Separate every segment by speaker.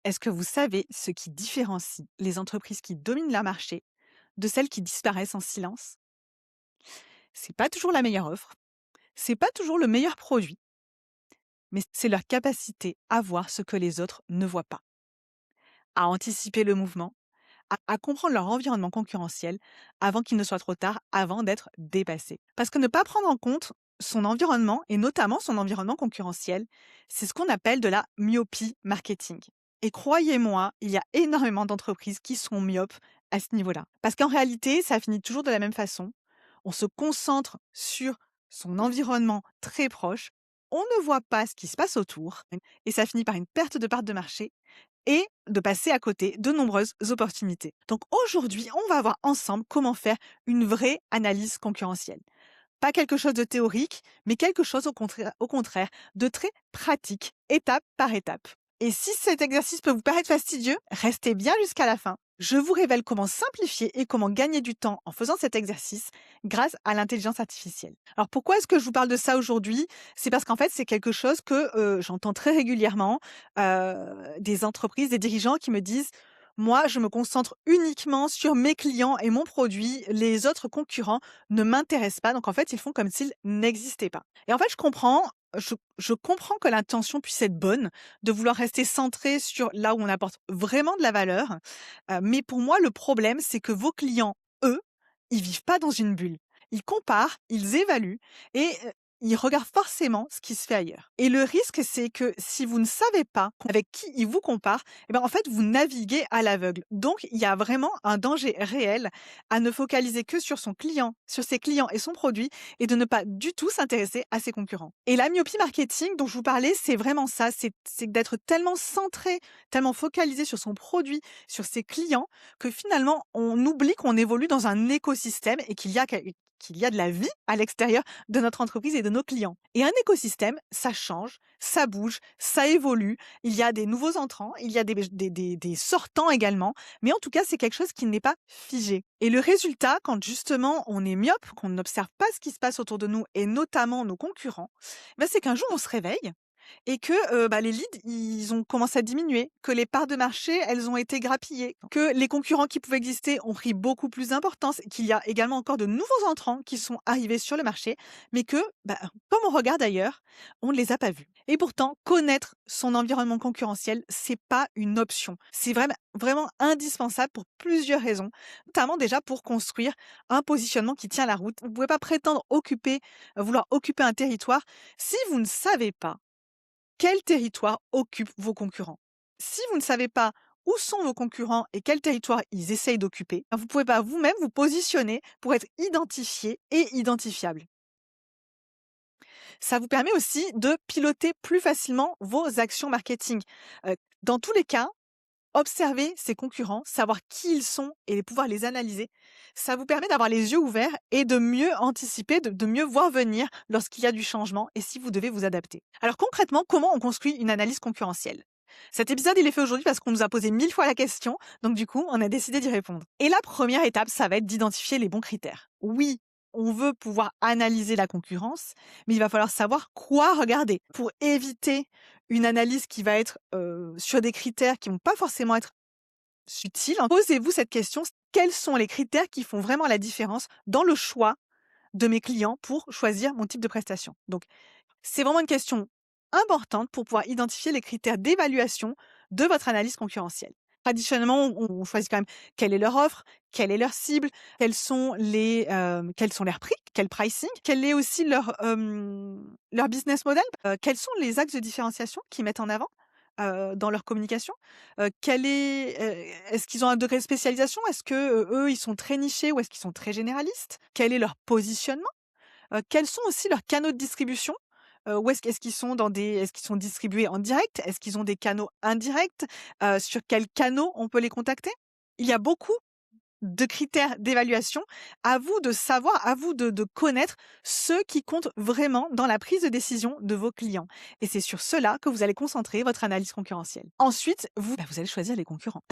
Speaker 1: Est-ce que vous savez ce qui différencie les entreprises qui dominent leur marché de celles qui disparaissent en silence? C'est pas toujours la meilleure offre, c'est pas toujours le meilleur produit, mais c'est leur capacité à voir ce que les autres ne voient pas, à anticiper le mouvement, à comprendre leur environnement concurrentiel avant qu'il ne soit trop tard, avant d'être dépassé. Parce que ne pas prendre en compte son environnement, et notamment son environnement concurrentiel, c'est ce qu'on appelle de la myopie marketing. Et croyez-moi, il y a énormément d'entreprises qui sont myopes à ce niveau-là. Parce qu'en réalité, ça finit toujours de la même façon. On se concentre sur son environnement très proche, on ne voit pas ce qui se passe autour, et ça finit par une perte de part de marché et de passer à côté de nombreuses opportunités. Donc aujourd'hui, on va voir ensemble comment faire une vraie analyse concurrentielle. Pas quelque chose de théorique, mais quelque chose au contraire de très pratique, étape par étape. Et si cet exercice peut vous paraître fastidieux, restez bien jusqu'à la fin. Je vous révèle comment simplifier et comment gagner du temps en faisant cet exercice grâce à l'intelligence artificielle. Alors pourquoi est-ce que je vous parle de ça aujourd'hui? C'est parce qu'en fait, c'est quelque chose que j'entends très régulièrement des entreprises, des dirigeants qui me disent: moi, je me concentre uniquement sur mes clients et mon produit. Les autres concurrents ne m'intéressent pas. Donc, en fait, ils font comme s'ils n'existaient pas. Et en fait, je comprends que l'intention puisse être bonne, de vouloir rester centré sur là où on apporte vraiment de la valeur. Mais pour moi, le problème, c'est que vos clients, eux, ils vivent pas dans une bulle. Ils comparent, ils évaluent et ils regardent forcément ce qui se fait ailleurs. Et le risque, c'est que si vous ne savez pas avec qui ils vous comparent, eh ben, en fait, vous naviguez à l'aveugle. Donc, il y a vraiment un danger réel à ne focaliser que sur son client, sur ses clients et son produit, et de ne pas du tout s'intéresser à ses concurrents. Et la myopie marketing dont je vous parlais, c'est vraiment ça, c'est d'être tellement centré, tellement focalisé sur son produit, sur ses clients, que finalement, on oublie qu'on évolue dans un écosystème et qu'il y a de la vie à l'extérieur de notre entreprise et de nos clients. Et un écosystème, ça change, ça bouge, ça évolue. Il y a des nouveaux entrants, il y a des sortants également. Mais en tout cas, c'est quelque chose qui n'est pas figé. Et le résultat, quand justement on est myope, qu'on n'observe pas ce qui se passe autour de nous et notamment nos concurrents, ben c'est qu'un jour on se réveille et que, les leads, ils ont commencé à diminuer, que les parts de marché, elles ont été grappillées, que les concurrents qui pouvaient exister ont pris beaucoup plus d'importance, qu'il y a également encore de nouveaux entrants qui sont arrivés sur le marché, mais que, comme on regarde ailleurs, on ne les a pas vus. Et pourtant, connaître son environnement concurrentiel, c'est pas une option. C'est vraiment indispensable pour plusieurs raisons, notamment déjà pour construire un positionnement qui tient la route. Vous pouvez pas prétendre vouloir occuper un territoire si vous ne savez pas quel territoire occupent vos concurrents. Si vous ne savez pas où sont vos concurrents et quel territoire ils essayent d'occuper, vous ne pouvez pas vous-même vous positionner pour être identifié et identifiable. Ça vous permet aussi de piloter plus facilement vos actions marketing. Dans tous les cas, observer ses concurrents, savoir qui ils sont et pouvoir les analyser, ça vous permet d'avoir les yeux ouverts et de mieux anticiper, de mieux voir venir lorsqu'il y a du changement et si vous devez vous adapter. Alors concrètement, comment on construit une analyse concurrentielle? Cet épisode, il est fait aujourd'hui parce qu'on nous a posé 1000 fois la question, donc du coup, on a décidé d'y répondre. Et la première étape, ça va être d'identifier les bons critères. Oui, on veut pouvoir analyser la concurrence, mais il va falloir savoir quoi regarder pour éviter une analyse qui va être sur des critères qui vont pas forcément être utiles. Posez-vous cette question: quels sont les critères qui font vraiment la différence dans le choix de mes clients pour choisir mon type de prestation? Donc, c'est vraiment une question importante pour pouvoir identifier les critères d'évaluation de votre analyse concurrentielle. Traditionnellement, on choisit quand même quelle est leur offre, quelle est leur cible, quels sont leurs prix, quel pricing, quel est aussi leur business model, quels sont les axes de différenciation qu'ils mettent en avant, dans leur communication, est-ce qu'ils ont un degré de spécialisation? Est-ce que, eux, ils sont très nichés ou est-ce qu'ils sont très généralistes? Quel est leur positionnement? Quels sont aussi leurs canaux de distribution? Où est-ce qu'ils sont distribués en direct? Est-ce qu'ils ont des canaux indirects? Sur quels canaux on peut les contacter? Il y a beaucoup de critères d'évaluation. À vous de savoir, à vous de connaître ceux qui comptent vraiment dans la prise de décision de vos clients. Et c'est sur cela que vous allez concentrer votre analyse concurrentielle. Ensuite, vous allez choisir les concurrents.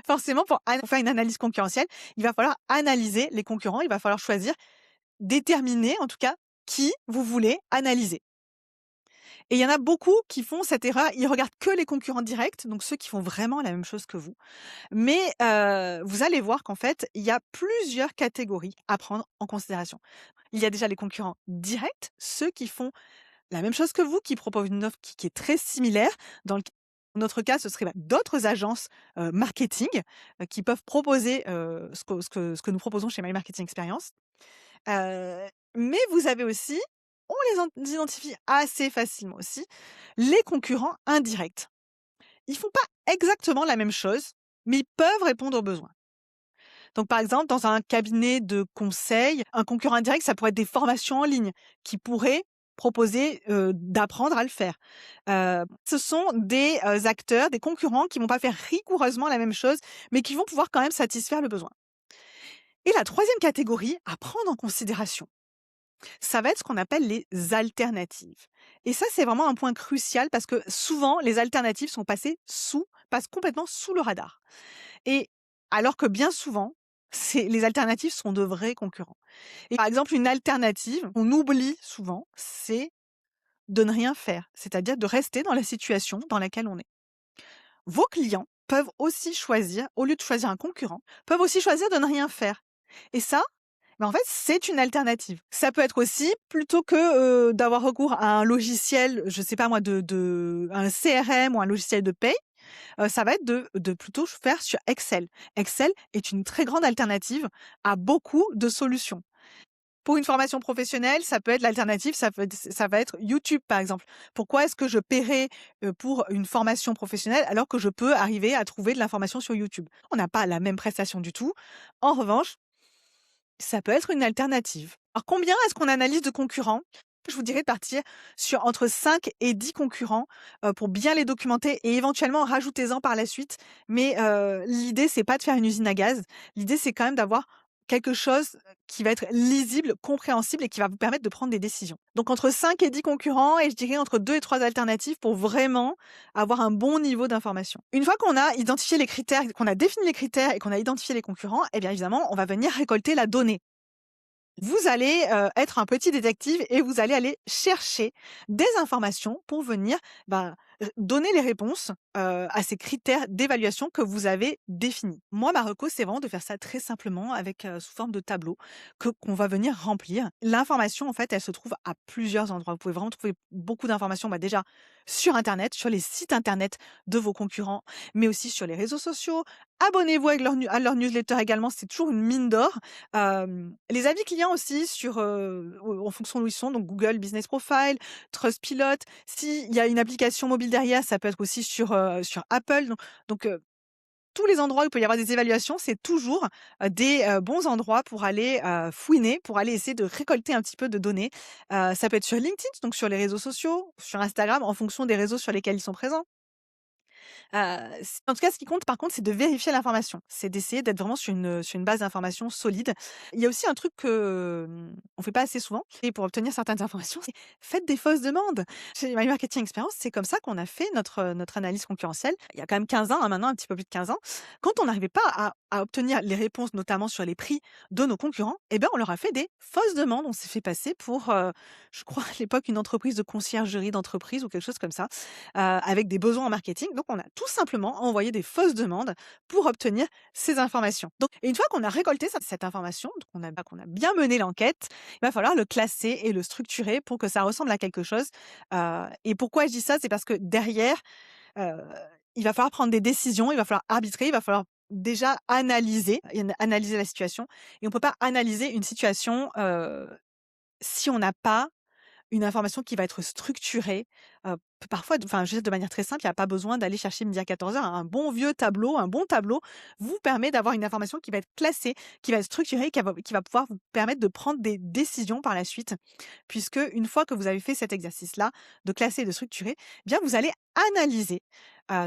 Speaker 1: Forcément, pour faire une analyse concurrentielle, il va falloir analyser les concurrents, il va falloir choisir, déterminer en tout cas qui vous voulez analyser. Et il y en a beaucoup qui font cette erreur, ils regardent que les concurrents directs, donc ceux qui font vraiment la même chose que vous. Mais vous allez voir qu'en fait, il y a plusieurs catégories à prendre en considération. Il y a déjà les concurrents directs, ceux qui font la même chose que vous, qui proposent une offre qui est très similaire. Dans notre cas, ce serait, d'autres agences, marketing, qui peuvent proposer, ce que nous proposons chez My Marketing Experience. Heu, mais vous avez aussi, on identifie assez facilement aussi, les concurrents indirects. Ils font pas exactement la même chose, mais ils peuvent répondre aux besoins. Donc, par exemple, dans un cabinet de conseil, un concurrent indirect, ça pourrait être des formations en ligne qui pourraient proposer, d'apprendre à le faire. Ce sont des, acteurs, des concurrents qui vont pas faire rigoureusement la même chose, mais qui vont pouvoir quand même satisfaire le besoin. Et la troisième catégorie à prendre en considération, ça va être ce qu'on appelle les alternatives. Et ça, c'est vraiment un point crucial parce que souvent, les alternatives passent complètement sous le radar. Et alors que bien souvent, les alternatives sont de vrais concurrents. Et par exemple, une alternative, on oublie souvent, c'est de ne rien faire, c'est-à-dire de rester dans la situation dans laquelle on est. Vos clients peuvent aussi choisir, au lieu de choisir un concurrent, peuvent aussi choisir de ne rien faire. Et ça, en fait, c'est une alternative. Ça peut être aussi, plutôt que d'avoir recours à un logiciel, je sais pas moi, un CRM ou un logiciel de paie, ça va être de plutôt faire sur Excel. Excel est une très grande alternative à beaucoup de solutions. Pour une formation professionnelle, ça peut être l'alternative, ça va être YouTube, par exemple. Pourquoi est-ce que je paierais, pour une formation professionnelle alors que je peux arriver à trouver de l'information sur YouTube? On n'a pas la même prestation du tout. En revanche, ça peut être une alternative. Alors combien est-ce qu'on analyse de concurrents? Je vous dirais de partir sur entre 5 et 10 concurrents, pour bien les documenter et éventuellement rajoutez-en par la suite. Mais, l'idée c'est pas de faire une usine à gaz. L'idée c'est quand même d'avoir quelque chose, qui va être lisible, compréhensible et qui va vous permettre de prendre des décisions. Donc entre 5 et 10 concurrents et je dirais entre 2 et 3 alternatives pour vraiment avoir un bon niveau d'information. Une fois qu'on a identifié les critères, qu'on a défini les critères et qu'on a identifié les concurrents, eh bien évidemment, on va venir récolter la donnée. Vous allez, être un petit détective et vous allez aller chercher des informations pour venir, donner les réponses, à ces critères d'évaluation que vous avez définis. Moi, ma reco, c'est vraiment de faire ça très simplement avec, sous forme de tableau qu'on va venir remplir. L'information, en fait, elle se trouve à plusieurs endroits. Vous pouvez vraiment trouver beaucoup d'informations, déjà sur internet, sur les sites internet de vos concurrents, mais aussi sur les réseaux sociaux. Abonnez-vous à leur newsletter également, c'est toujours une mine d'or. Les avis clients aussi sur, en fonction d'où ils sont, donc Google Business Profile, Trustpilot. S'il y a une application mobile derrière, ça peut être aussi sur Apple. Donc, tous les endroits où il peut y avoir des évaluations, c'est toujours, des, bons endroits pour aller, fouiner, pour aller essayer de récolter un petit peu de données. Ça peut être sur LinkedIn, donc sur les réseaux sociaux, sur Instagram, en fonction des réseaux sur lesquels ils sont présents. En tout cas, ce qui compte par contre, c'est de vérifier l'information. C'est d'essayer d'être vraiment sur une base d'information solide. Il y a aussi un truc que, on fait pas assez souvent et pour obtenir certaines informations, c'est faites des fausses demandes. Chez My Marketing Experience, c'est comme ça qu'on a fait notre analyse concurrentielle. Il y a quand même 15 ans, hein, maintenant, un petit peu plus de 15 ans. Quand on n'arrivait pas à obtenir les réponses, notamment sur les prix de nos concurrents, eh ben, on leur a fait des fausses demandes. On s'est fait passer pour, je crois à l'époque, une entreprise de conciergerie d'entreprise ou quelque chose comme ça, avec des besoins en marketing. Donc, on a tout simplement envoyé des fausses demandes pour obtenir ces informations. Donc, et une fois qu'on a récolté cette information, qu'on a bien mené l'enquête, il va falloir le classer et le structurer pour que ça ressemble à quelque chose. Et pourquoi je dis ça? C'est parce que derrière, heu, il va falloir prendre des décisions, il va falloir arbitrer, il va falloir déjà analyser la situation et on peut pas analyser une situation, si on n'a pas une information qui va être structurée, parfois je veux dire de manière très simple, il y a pas besoin d'aller chercher midi à 14h. Un bon vieux tableau, un bon tableau vous permet d'avoir une information qui va être classée, qui va être structurée, qui va pouvoir vous permettre de prendre des décisions par la suite. Puisque une fois que vous avez fait cet exercice-là, de classer et de structurer, eh bien vous allez analyser,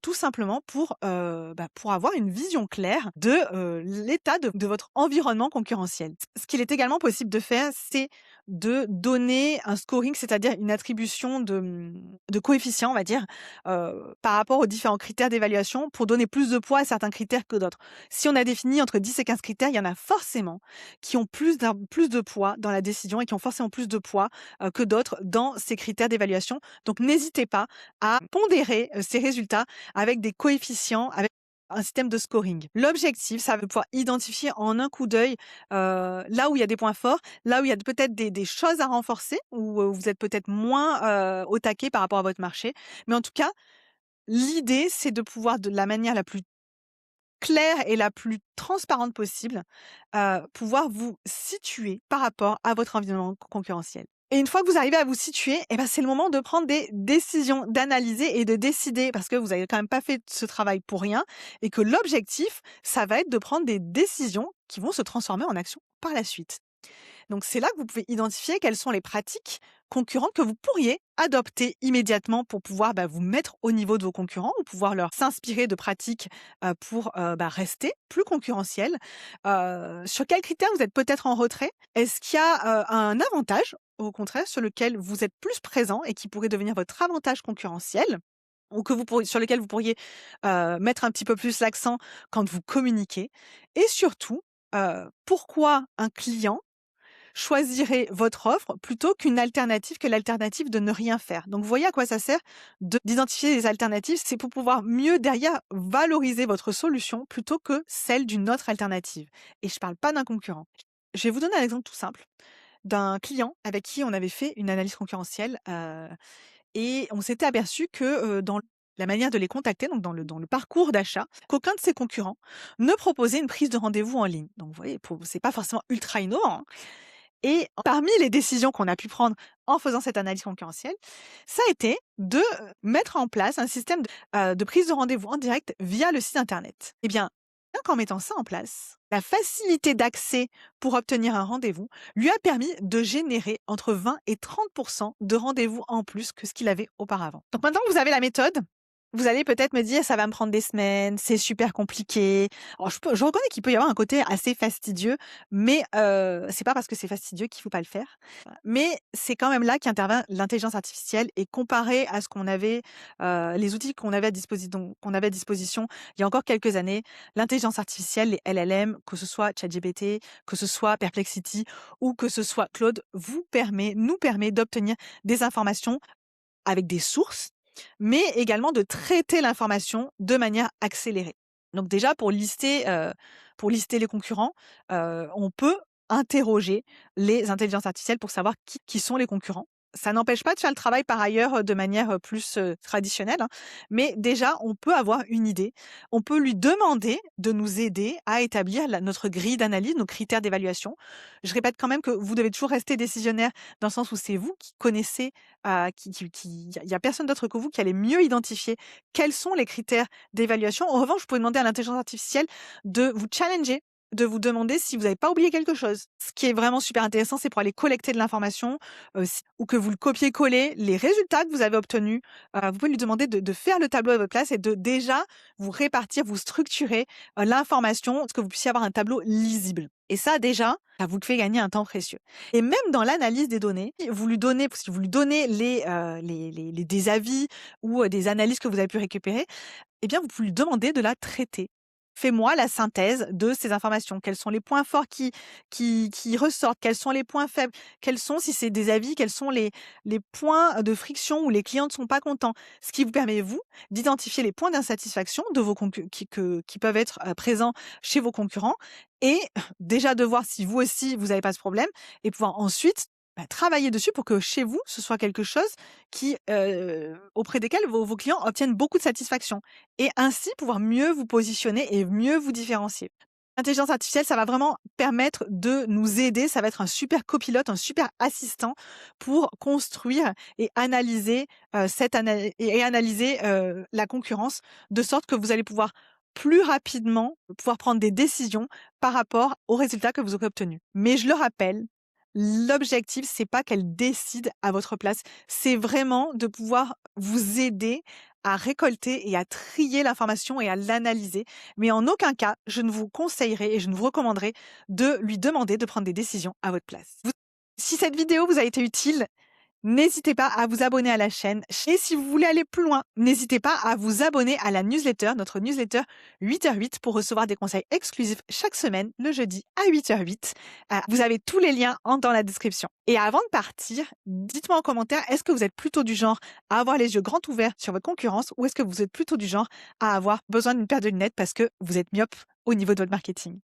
Speaker 1: tout simplement pour avoir une vision claire de, l'état de votre environnement concurrentiel. Ce qu'il est également possible de faire, c'est de donner un scoring, c'est-à-dire une attribution de coefficient, on va dire, par rapport aux différents critères d'évaluation pour donner plus de poids à certains critères que d'autres. Si on a défini entre 10 et 15 critères, il y en a forcément qui ont plus de poids dans la décision et qui ont forcément plus de poids, que d'autres dans ces critères d'évaluation. Donc n'hésitez pas à pondérer, ces résultats avec des coefficients, avec un système de scoring. L'objectif, ça va pouvoir identifier en un coup d'œil, là où il y a des points forts, là où il y a peut-être des choses à renforcer, où, vous êtes peut-être moins, au taquet par rapport à votre marché. Mais en tout cas, l'idée, c'est de pouvoir, de la manière la plus claire et la plus transparente possible, pouvoir vous situer par rapport à votre environnement concurrentiel. Et une fois que vous arrivez à vous situer, eh ben, c'est le moment de prendre des décisions, d'analyser et de décider, parce que vous avez quand même pas fait ce travail pour rien, et que l'objectif, ça va être de prendre des décisions qui vont se transformer en action par la suite. Donc c'est là que vous pouvez identifier quelles sont les pratiques concurrentes que vous pourriez adopter immédiatement pour pouvoir, vous mettre au niveau de vos concurrents ou pouvoir leur s'inspirer de pratiques, pour, rester plus concurrentiel. Sur quels critères vous êtes peut-être en retrait? Est-ce qu'il y a, un avantage, au contraire, sur lequel vous êtes plus présent et qui pourrait devenir votre avantage concurrentiel? Ou que vous pourriez sur lequel vous pourriez, mettre un petit peu plus l'accent quand vous communiquez? Et surtout, pourquoi un client choisirez votre offre plutôt qu'une alternative, que l'alternative de ne rien faire. Donc, vous voyez à quoi ça sert d'identifier les alternatives, c'est pour pouvoir mieux derrière valoriser votre solution plutôt que celle d'une autre alternative. Et je ne parle pas d'un concurrent. Je vais vous donner un exemple tout simple d'un client avec qui on avait fait une analyse concurrentielle, et on s'était aperçu que, dans la manière de les contacter, donc dans le parcours d'achat, qu'aucun de ses concurrents ne proposait une prise de rendez-vous en ligne. Donc vous voyez, c'est pas forcément ultra innovant, hein. Et parmi les décisions qu'on a pu prendre en faisant cette analyse concurrentielle, ça a été de, mettre en place un système de prise de rendez-vous en direct via le site internet. Eh bien, rien qu'en mettant ça en place, la facilité d'accès pour obtenir un rendez-vous lui a permis de générer entre 20 et 30 de rendez-vous en plus que ce qu'il avait auparavant. Donc maintenant que vous avez la méthode, vous allez peut-être me dire: «Ça va me prendre des semaines, c'est super compliqué». Alors je reconnais qu'il peut y avoir un côté assez fastidieux, mais c'est pas parce que c'est fastidieux qu'il faut pas le faire. Mais c'est quand même là qu'intervient l'intelligence artificielle, et comparé à ce qu'on avait, les outils qu'on avait à disposition il y a encore quelques années, l'intelligence artificielle, les LLM, que ce soit ChatGPT, que ce soit Perplexity ou que ce soit Claude, nous permet d'obtenir des informations avec des sources, mais également de traiter l'information de manière accélérée. Donc déjà pour lister les concurrents, on peut interroger les intelligences artificielles pour savoir qui sont les concurrents. Ça n'empêche pas de faire le travail par ailleurs, de manière, plus, traditionnelle, hein, mais déjà on peut avoir une idée. On peut lui demander de nous aider à établir notre grille d'analyse, nos critères d'évaluation. Je répète quand même que vous devez toujours rester décisionnaire dans le sens où c'est vous qui connaissez, il y a personne d'autre que vous qui allez mieux identifier quels sont les critères d'évaluation. En revanche, vous pouvez demander à l'intelligence artificielle de vous challenger, de vous demander si vous n'avez pas oublié quelque chose. Ce qui est vraiment super intéressant, c'est pour aller collecter de l'information, ou que vous le copiez-collez, les résultats que vous avez obtenus, vous pouvez lui demander de faire le tableau à votre place et de déjà vous répartir, vous structurer, l'information, pour que vous puissiez avoir un tableau lisible. Et ça déjà, ça vous fait gagner un temps précieux. Et même dans l'analyse des données, si vous lui donnez des avis ou, des analyses que vous avez pu récupérer, eh bien, vous pouvez lui demander de la traiter. Fais-moi la synthèse de ces informations. Quels sont les points forts qui ressortent? Quels sont les points faibles? Quels sont, si c'est des avis, quels sont les points de friction où les clients ne sont pas contents? Ce qui vous permet, vous, d'identifier les points d'insatisfaction de vos qui peuvent être, présents chez vos concurrents, et déjà de voir si vous aussi, vous n'avez pas ce problème, et pouvoir ensuite, travailler dessus pour que chez vous, ce soit quelque chose auprès desquels vos clients obtiennent beaucoup de satisfaction, et ainsi pouvoir mieux vous positionner et mieux vous différencier. L'intelligence artificielle, ça va vraiment permettre de nous aider, ça va être un super copilote, un super assistant pour construire et analyser, la concurrence, de sorte que vous allez pouvoir plus rapidement pouvoir prendre des décisions par rapport aux résultats que vous aurez obtenus. Mais je le rappelle, l'objectif, c'est pas qu'elle décide à votre place, c'est vraiment de pouvoir vous aider à récolter et à trier l'information et à l'analyser, mais en aucun cas, je ne vous conseillerais et je ne vous recommanderais de lui demander de prendre des décisions à votre place. Si cette vidéo vous a été utile, n'hésitez pas à vous abonner à la chaîne. Et si vous voulez aller plus loin, n'hésitez pas à vous abonner à la newsletter, notre newsletter 8h08 pour recevoir des conseils exclusifs chaque semaine, le jeudi à 8h08. Vous avez tous les liens dans la description. Et avant de partir, dites-moi en commentaire, est-ce que vous êtes plutôt du genre à avoir les yeux grands ouverts sur votre concurrence ou est-ce que vous êtes plutôt du genre à avoir besoin d'une paire de lunettes parce que vous êtes myope au niveau de votre marketing?